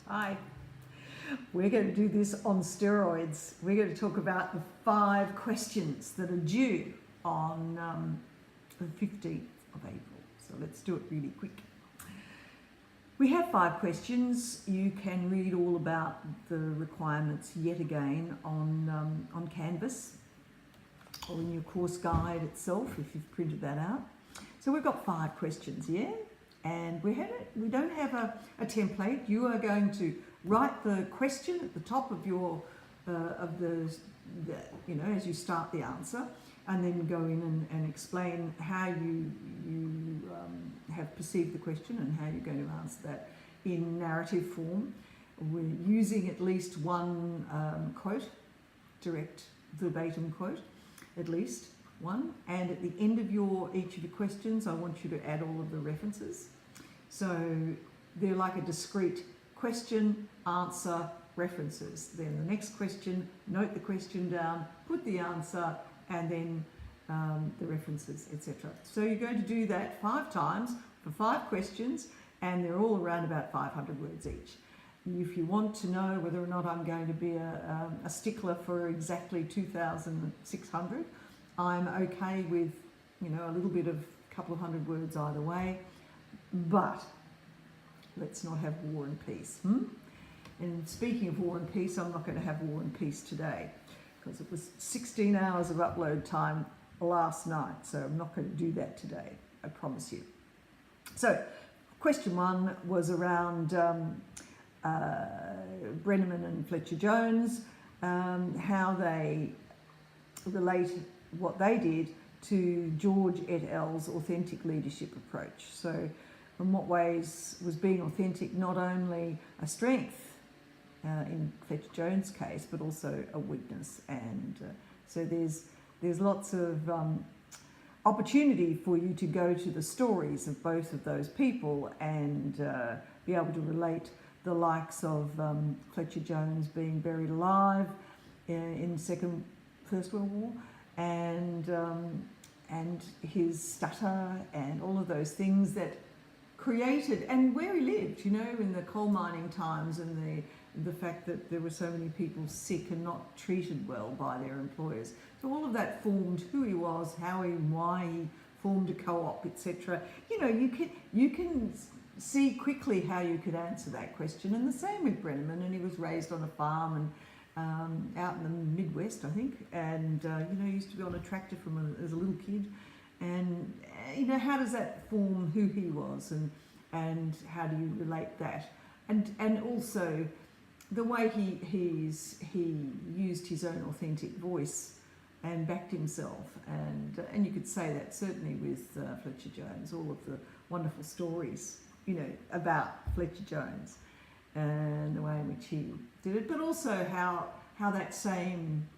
Hi. We're going to do this on steroids. We're going to talk about the 5 questions that are due on the 15th of April. So let's do it really quick. We have 5 questions. You can read all about the requirements yet again on Canvas or in your course guide itself if you've printed that out. So we've got 5 questions, yeah? And we don't have a template. You are going to write the question at the top of your as you start the answer, and then go in and explain how you have perceived the question and how you're going to answer that in narrative form. We're using at least one quote, direct verbatim quote, at least one. And at the end of each of your questions, I want you to add all of the references. So they're like a discrete question, answer, references. Then the next question, note the question down, put the answer, and then the references, etc. So you're going to do that 5 times for 5 questions, and they're all around about 500 words each. If you want to know whether or not I'm going to be a stickler for exactly 2,600, I'm okay with a little bit of a couple of hundred words either way, but let's not have war and peace. And speaking of war and peace, I'm not going to have war and peace today because it was 16 hours of upload time last night, so I'm not going to do that today, I promise you. So question 1 was around Brenneman and Fletcher-Jones, how they relate what they did to George et al.'s authentic leadership approach. So in what ways was being authentic not only a strength in Fletcher-Jones' case, but also a weakness? And so there's lots of opportunity for you to go to the stories of both of those people and be able to relate the likes of Fletcher-Jones being buried alive in the First World War, and his stutter and all of those things that created, and where he lived, in the coal mining times, and the fact that there were so many people sick and not treated well by their employers. So all of that formed who he was, why he formed a co-op, etc. You can see quickly how you could answer that question. And the same with Brenneman, and he was raised on a farm and out in the Midwest, I think, and used to be on a tractor as a little kid. And how does that form who he was, and how do you relate that? And also the way he used his own authentic voice and backed himself, and you could say that certainly with Fletcher-Jones, all of the wonderful stories about Fletcher-Jones and the way in which he did it, but also how that same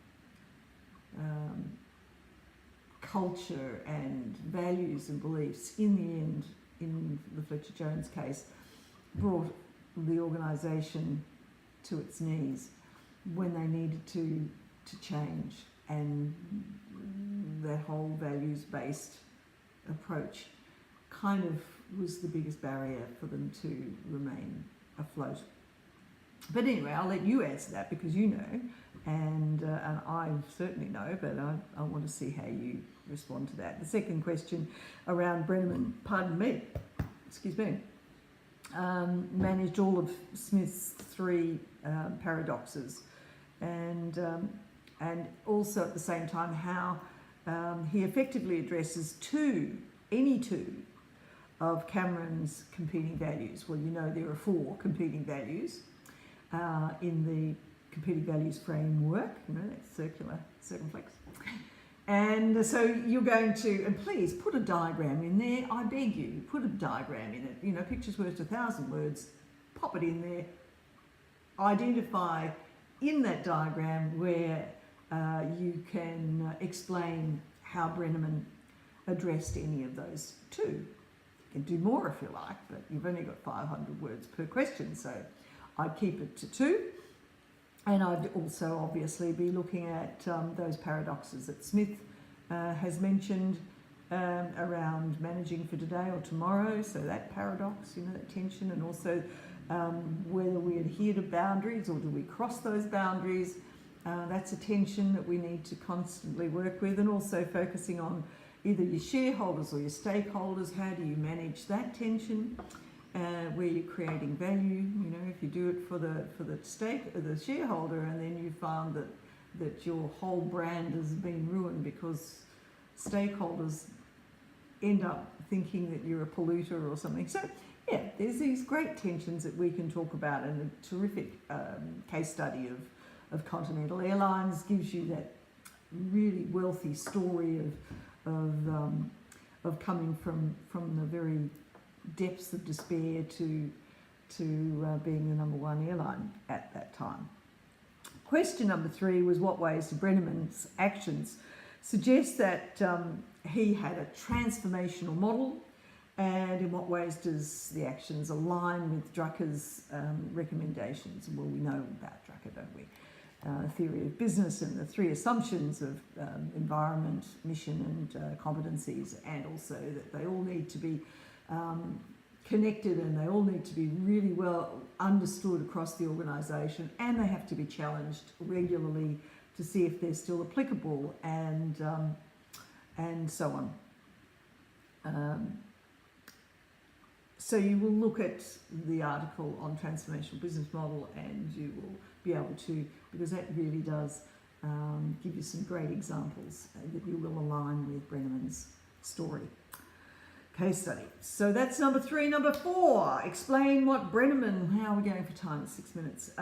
culture and values and beliefs in the end, in the Fletcher-Jones case, brought the organisation to its knees when they needed to change, and that whole values-based approach kind of was the biggest barrier for them to remain afloat. But anyway, I'll let you answer that because you know, and I certainly know, but I want to see how you respond to that. The second question around Brenneman, managed all of Smith's 3 paradoxes, and also at the same time how he effectively addresses any two of Cameron's competing values. Well, there are 4 competing values in the competing values framework, that circumflex. And so you're going to, and please put a diagram in there, I beg you, put a diagram in it. Picture's worth 1,000 words, pop it in there, identify in that diagram where you can explain how Brenneman addressed any of those 2. You can do more if you like, but you've only got 500 words per question, so I'd keep it to 2. And I'd also obviously be looking at those paradoxes that Smith has mentioned around managing for today or tomorrow, so that paradox, that tension, and also whether we adhere to boundaries or do we cross those boundaries. That's a tension that we need to constantly work with, and also focusing on either your shareholders or your stakeholders. How do you manage that tension? Where you're creating value, you know, if you do it for the shareholder, and then you found that your whole brand has been ruined because stakeholders end up thinking that you're a polluter or something. So yeah, there's these great tensions that we can talk about, and a terrific case study of Continental Airlines gives you that really wealthy story of coming from the very depths of despair to being the #1 airline at that time. Question number 3 was, what ways do Brenneman's actions suggest that he had a transformational model, and in what ways does the actions align with Drucker's recommendations? Well, we know about Drucker, don't we? Theory of business and the 3 assumptions of environment, mission and competencies, and also that they all need to be connected, and they all need to be really well understood across the organisation, and they have to be challenged regularly to see if they're still applicable, and so on. So you will look at the article on transformational business model, and you will be able to, because that really does give you some great examples that you will align with Brenneman's story. Case study. So that's number 3. Number 4, explain what Brenneman, how are we going for time? 6 minutes.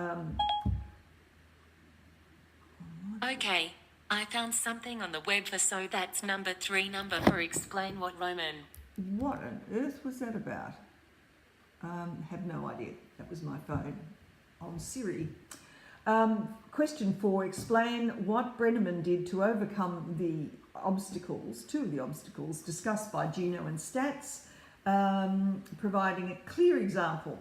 Okay, I found something on the web so that's number 3, number 4, explain what Roman. What on earth was that about? Have no idea. That was my phone on Siri. Question 4, explain what Brenneman did to overcome the obstacles, 2 of the obstacles discussed by Gino and Stats, providing a clear example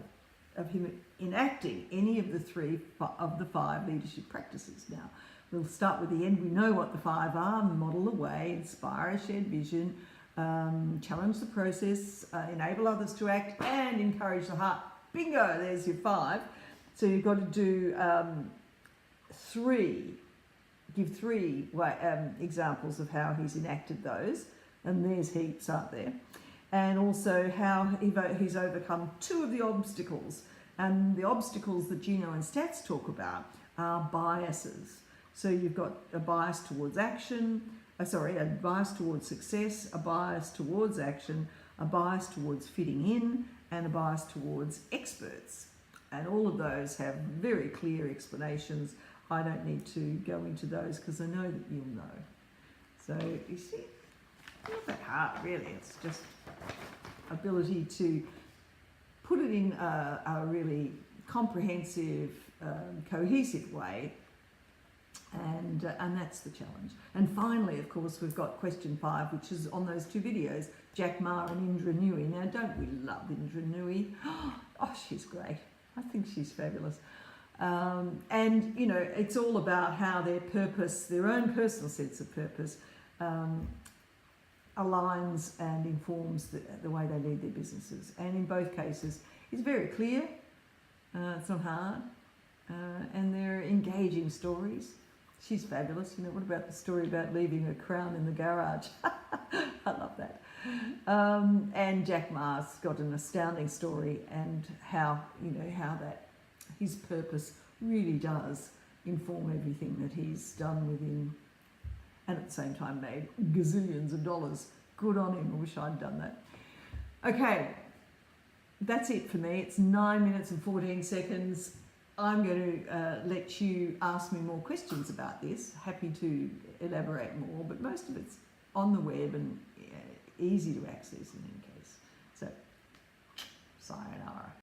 of him enacting any of the 3 of the 5 leadership practices. Now, we'll start with the end. We know what the 5 are: model the way, inspire a shared vision, challenge the process, enable others to act, and encourage the heart. Bingo, there's your 5. So you've got to do 3, give 3 examples of how he's enacted those, and there's heaps, aren't there? And also how he's overcome 2 of the obstacles. And the obstacles that Gino and Stats talk about are biases. So you've got a bias towards action, a bias towards success, a bias towards action, a bias towards fitting in, and a bias towards experts. And all of those have very clear explanations. I don't need to go into those because I know that you'll know. So you see, not that hard really. It's just ability to put it in a really comprehensive, cohesive way. And that's the challenge. And finally, of course, we've got question 5, which is on those 2 videos, Jack Ma and Indra Nooyi. Now, don't we love Indra Nooyi? Oh, she's great. I think she's fabulous. And, you know, it's all about how their purpose, their own personal sense of purpose, aligns and informs the way they lead their businesses. And in both cases, it's very clear, it's not hard, and they're engaging stories. She's fabulous. You know, what about the story about leaving her crown in the garage? I love that. And Jack Ma's got an astounding story, and how, you know, how that his purpose really does inform everything that he's done within, and at the same time made gazillions of dollars. Good on him. I wish I'd done that. Okay, that's it for me. It's 9 minutes and 14 seconds. I'm going to let you ask me more questions about this. Happy to elaborate more, but most of it's on the web and easy to access in any case. So, sayonara.